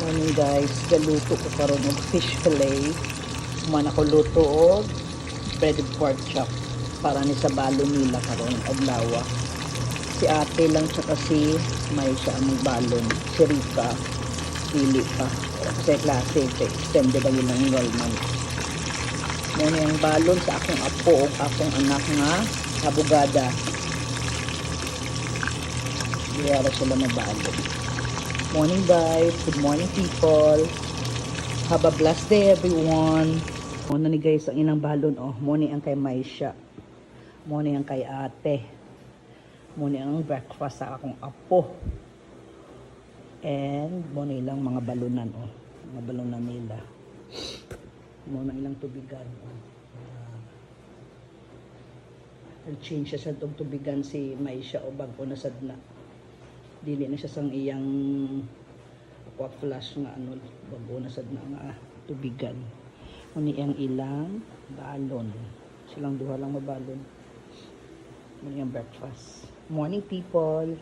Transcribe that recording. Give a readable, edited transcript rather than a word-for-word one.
Morning guys, galuto ko karon og fish fillet. Man ako luto og breaded pork chop para ni sa balo nila karon adlaw. Si ate lang siya kasi may siya ang balon. Si Rika, pili pa. Kasi klase, extended ang ilang enrollment. Muna yung balon sa akong apo o akong anak nga abogada. Iyara sila na balon. Morning guys, good morning people. Have a blessed day everyone. Muna ni guys ang inang balon oh. Muna ang kay Maisha. Muna ang kay ate. Muna ang breakfast sa akong apo. And muna ilang mga balunan oh. Mga balunan nila. Muna ilang tubigan oh. Nag-change siya sa tubigan si Maisha o bago na sadna. Dili na siya sang iyang aqua flash nga ano bago na sad na nga tubigan. Uni ang ilang balon. Silang duha lang mabalon. Muni ang breakfast. Morning people.